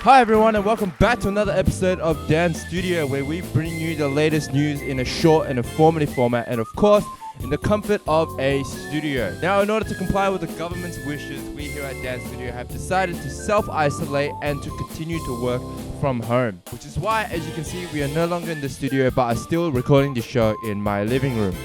Hi everyone and welcome back to another episode of Dan's Studio, where we bring you the latest news in a short and informative format, and of course in the comfort of a studio. Now, in order to comply with the government's wishes, we here at Dan's Studio have decided to self-isolate and to continue to work from home, which is why, as you can see, we are no longer in the studio but are still recording the show in my living room.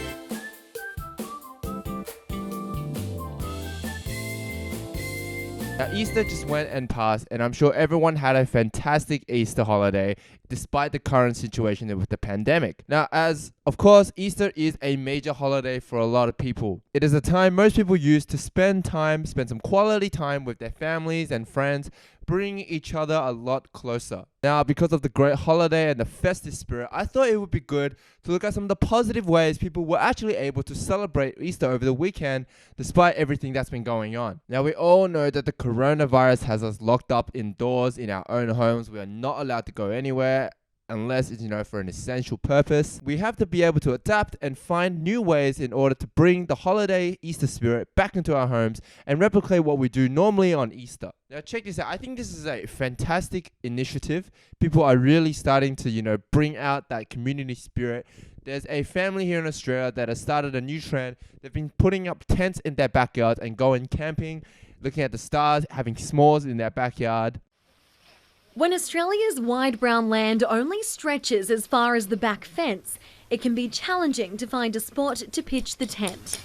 Now, Easter just went and passed, and I'm sure everyone had a fantastic Easter holiday despite the current situation with the pandemic. Now, as of course, Easter is a major holiday for a lot of people. It is a time most people use to spend some quality time with their families and friends, bringing each other a lot closer. Now, because of the great holiday and the festive spirit, I thought it would be good to look at some of the positive ways people were actually able to celebrate Easter over the weekend despite everything that's been going on. Now, we all know that the coronavirus has us locked up indoors in our own homes. We are not allowed to go anywhere unless it's, for an essential purpose. We have to be able to adapt and find new ways in order to bring the holiday Easter spirit back into our homes and replicate what we do normally on Easter. Now, check this out. I think this is a fantastic initiative. People are really starting to, bring out that community spirit. There's a family here in Australia that has started a new trend. They've been putting up tents in their backyard and going camping, looking at the stars, having s'mores in their backyard. When Australia's wide brown land only stretches as far as the back fence, it can be challenging to find a spot to pitch the tent.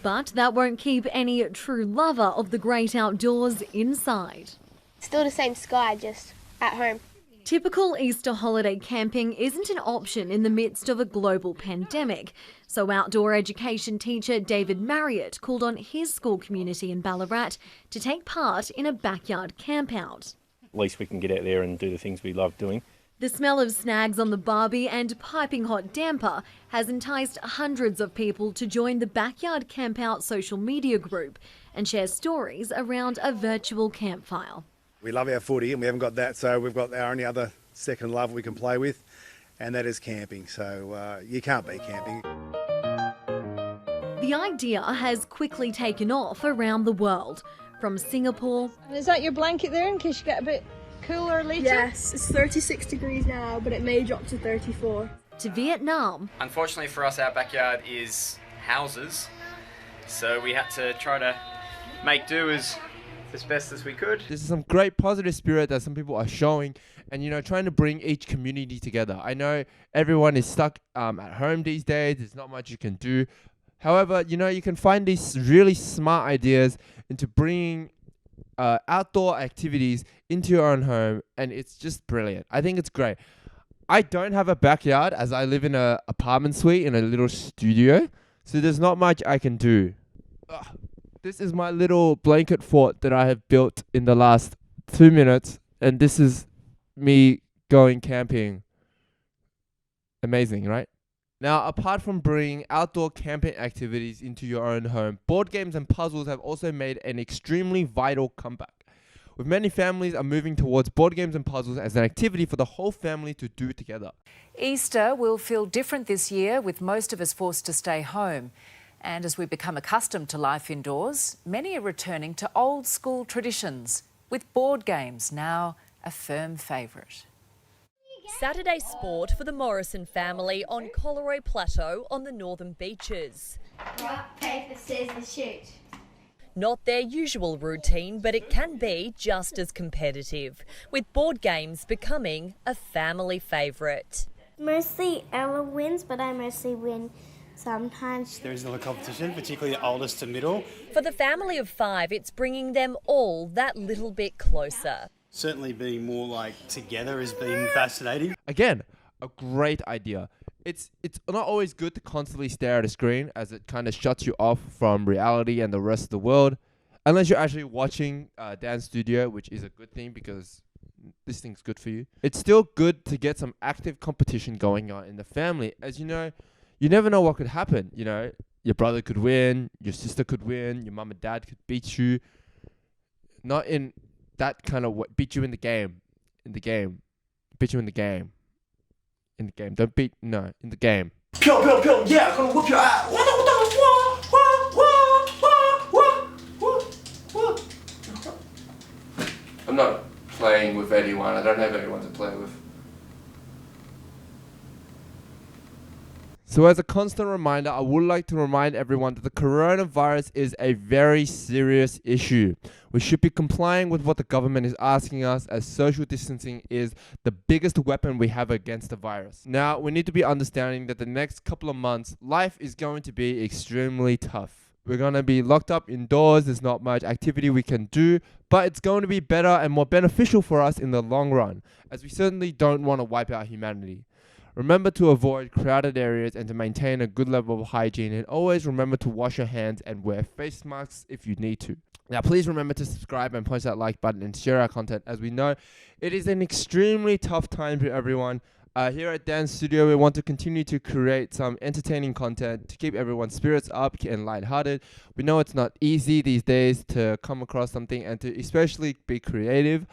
But that won't keep any true lover of the great outdoors inside. Still the same sky, just at home. Typical Easter holiday camping isn't an option in the midst of a global pandemic, so outdoor education teacher David Marriott called on his school community in Ballarat to take part in a backyard campout. At least we can get out there and do the things we love doing. The smell of snags on the barbie and piping hot damper has enticed hundreds of people to join the Backyard Campout social media group and share stories around a virtual campfire. We love our footy and we haven't got that, so we've got our only other second love we can play with, and that is camping. So you can't beat camping. The idea has quickly taken off around the world. From Singapore. Is that your blanket there in case you get a bit cooler later? Yes, it's 36 degrees now, but it may drop to 34. To Vietnam. Unfortunately for us, our backyard is houses, so we had to try to make do as best as we could. This is some great positive spirit that some people are showing and, trying to bring each community together. I know everyone is stuck at home these days. There's not much you can do. However, you can find these really smart ideas into bringing outdoor activities into your own home, and it's just brilliant. I think it's great. I don't have a backyard as I live in an apartment suite in a little studio, so there's not much I can do. This is my little blanket fort that I have built in the last 2 minutes, and this is me going camping. Amazing, right? Now, apart from bringing outdoor camping activities into your own home, board games and puzzles have also made an extremely vital comeback. With many families are moving towards board games and puzzles as an activity for the whole family to do together. Easter will feel different this year, with most of us forced to stay home. And as we become accustomed to life indoors, many are returning to old school traditions, with board games now a firm favourite. Saturday sport for the Morrison family on Collaroy Plateau on the northern beaches. Rock, paper, scissors, shoot. Not their usual routine, but it can be just as competitive, with board games becoming a family favourite. Mostly Ella wins, but I mostly win sometimes. There is a lot of competition, particularly the oldest to middle. For the family of 5, it's bringing them all that little bit closer. Certainly being more together has been fascinating. Again, a great idea. It's not always good to constantly stare at a screen, as it kind of shuts you off from reality and the rest of the world. Unless you're actually watching Dan's Studio, which is a good thing because this thing's good for you. It's still good to get some active competition going on in the family. As you know, you never know what could happen. Your brother could win, your sister could win, your mum and dad could beat you. Not in that kind of way. Beat you in the game. Beat you in the game. Don't beat, no, in the game. Pew, pew, pew, yeah, I'm gonna whoop your ass. I'm not playing with anyone. I don't have anyone to play with. So as a constant reminder, I would like to remind everyone that the coronavirus is a very serious issue. We should be complying with what the government is asking us, as social distancing is the biggest weapon we have against the virus. Now, we need to be understanding that the next couple of months, life is going to be extremely tough. We're going to be locked up indoors, there's not much activity we can do, but it's going to be better and more beneficial for us in the long run, as we certainly don't want to wipe out humanity. Remember to avoid crowded areas and to maintain a good level of hygiene, and always remember to wash your hands and wear face masks if you need to. Now, please remember to subscribe and punch that like button and share our content, as we know it is an extremely tough time for everyone. Here at Dan's Studio, we want to continue to create some entertaining content to keep everyone's spirits up and lighthearted. We know it's not easy these days to come across something and to especially be creative.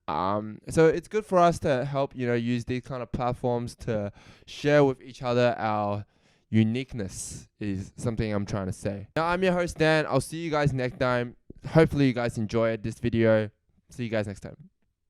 So it's good for us to help, use these kind of platforms to share with each other our uniqueness, is something I'm trying to say. Now, I'm your host, Dan. I'll see you guys next time. Hopefully you guys enjoyed this video. See you guys next time.